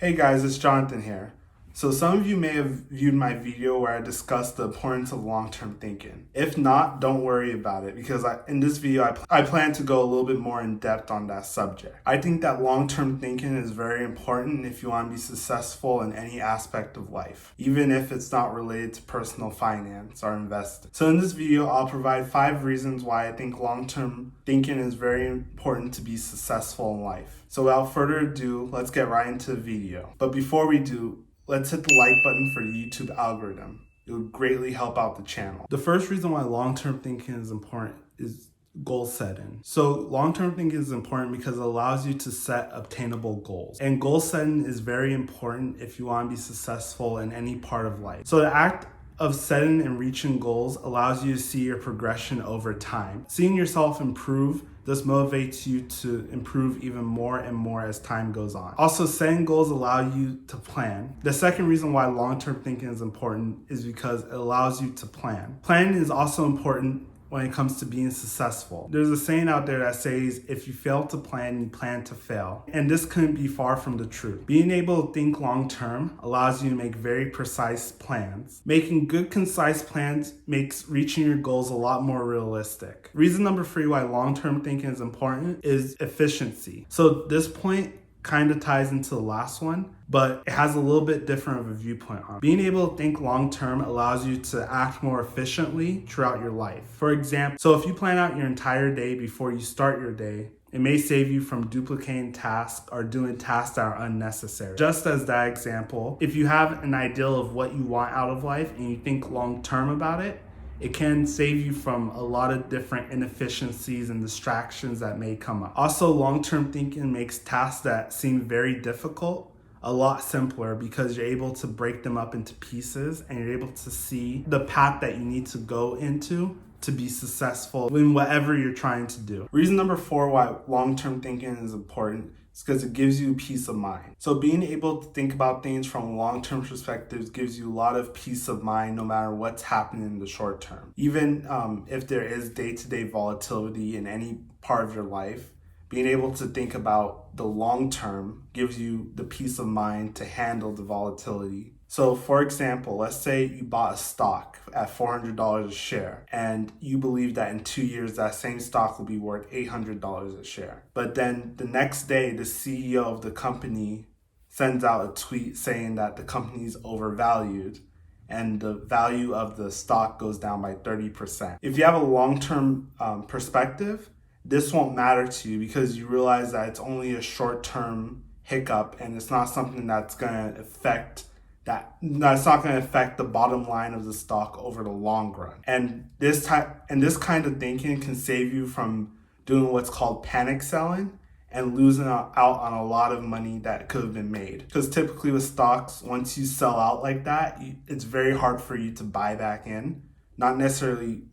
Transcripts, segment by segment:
Hey guys, it's Jonathan here. So some of you may have viewed my video where I discussed the importance of long-term thinking. If not, don't worry about it because in this video I plan to go a little bit more in depth on that subject. I think that long-term thinking is very important if you want to be successful in any aspect of life, even if it's not related to personal finance or investing. So in this video, I'll provide 5 reasons why I think long-term thinking is very important to be successful in life. So without further ado, let's get right into the video. But before we do, let's hit the like button for the YouTube algorithm. It would greatly help out the channel. The first reason why long-term thinking is important is goal setting. So long-term thinking is important because it allows you to set obtainable goals. And goal setting is very important if you want to be successful in any part of life. So the act of setting and reaching goals allows you to see your progression over time. Seeing yourself improve, this motivates you to improve even more and more as time goes on. Also, setting goals allow you to plan. The second reason why long-term thinking is important is because it allows you to plan. Planning is also important when it comes to being successful. There's a saying out there that says, if you fail to plan, you plan to fail. And this couldn't be far from the truth. Being able to think long-term allows you to make very precise plans. Making good, concise plans makes reaching your goals a lot more realistic. Reason number 3 why long-term thinking is important is efficiency. So this point kind of ties into the last one, but it has a little bit different of a viewpoint on it. Being able to think long-term allows you to act more efficiently throughout your life. For example, so if you plan out your entire day before you start your day, it may save you from duplicating tasks or doing tasks that are unnecessary. Just as that example, if you have an ideal of what you want out of life and you think long-term about it, it can save you from a lot of different inefficiencies and distractions that may come up. Also, long-term thinking makes tasks that seem very difficult a lot simpler because you're able to break them up into pieces and you're able to see the path that you need to go into to be successful in whatever you're trying to do. Reason number 4 why long-term thinking is important is because it gives you peace of mind. So being able to think about things from a long-term perspective gives you a lot of peace of mind no matter what's happening in the short term. Even if there is day-to-day volatility in any part of your life, being able to think about the long term gives you the peace of mind to handle the volatility. So for example, let's say you bought a stock at $400 a share and you believe that in 2 years that same stock will be worth $800 a share. But then the next day, the CEO of the company sends out a tweet saying that the company is overvalued and the value of the stock goes down by 30%. If you have a long-term perspective, this won't matter to you because you realize that it's only a short-term hiccup and it's not something that's going to affect the bottom line of the stock over the long run. And this kind of thinking can save you from doing what's called panic selling and losing out on a lot of money that could have been made. Because typically with stocks, once you sell out like that, it's very hard for you to buy back in. Not necessarily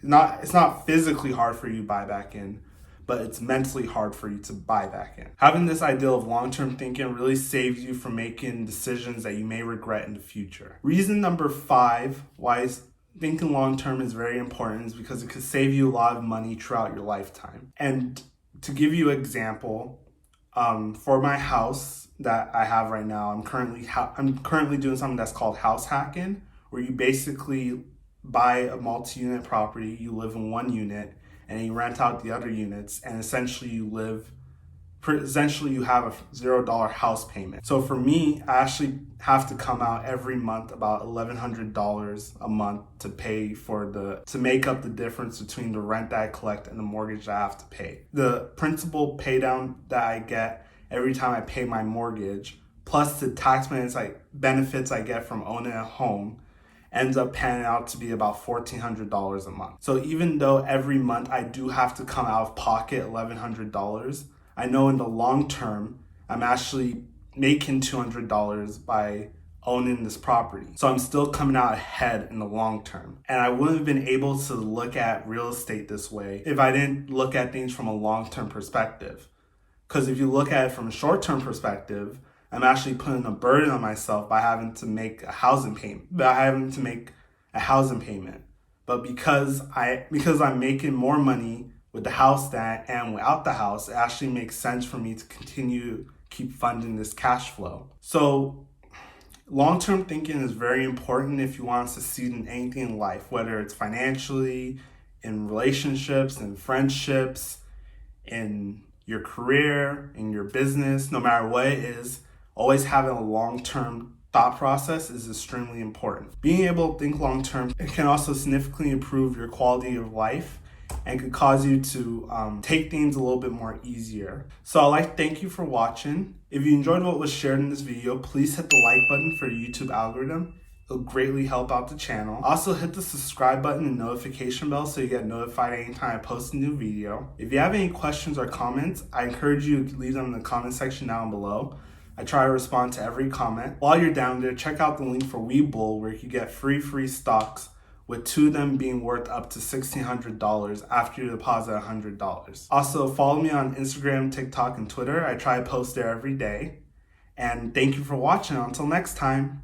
it's not physically hard for you to buy back in, but it's mentally hard for you to buy back in. Having this ideal of long-term thinking really saves you from making decisions that you may regret in the future. Reason number 5 why thinking long-term is very important is because it could save you a lot of money throughout your lifetime. And to give you an example, for my house that I have right now, I'm currently doing something that's called house hacking, where you basically buy a multi-unit property, you live in one unit, and you rent out the other units, and essentially you have a $0 house payment. So for me, I actually have to come out every month about $1,100 a month to pay to make up the difference between the rent that I collect and the mortgage that I have to pay. The principal pay down that I get every time I pay my mortgage, plus the tax benefits I get from owning a home, ends up panning out to be about $1,400 a month. So even though every month I do have to come out of pocket $1,100, I know in the long term, I'm actually making $200 by owning this property. So I'm still coming out ahead in the long term. And I wouldn't have been able to look at real estate this way if I didn't look at things from a long-term perspective. Because if you look at it from a short-term perspective, I'm actually putting a burden on myself by having to make a housing payment. But because I'm making more money with the house than I am without the house, it actually makes sense for me to continue keep funding this cash flow. So long-term thinking is very important if you want to succeed in anything in life, whether it's financially, in relationships, in friendships, in your career, in your business, no matter what it is. Always having a long-term thought process is extremely important. Being able to think long-term can also significantly improve your quality of life and could cause you to take things a little bit more easier. So I'd like to thank you for watching. If you enjoyed what was shared in this video, please hit the like button for the YouTube algorithm. It'll greatly help out the channel. Also hit the subscribe button and notification bell so you get notified anytime I post a new video. If you have any questions or comments, I encourage you to leave them in the comment section down below. I try to respond to every comment. While you're down there, check out the link for Webull where you can get free stocks, with 2 of them being worth up to $1,600 after you deposit $100. Also, follow me on Instagram, TikTok, and Twitter. I try to post there every day. And thank you for watching. Until next time.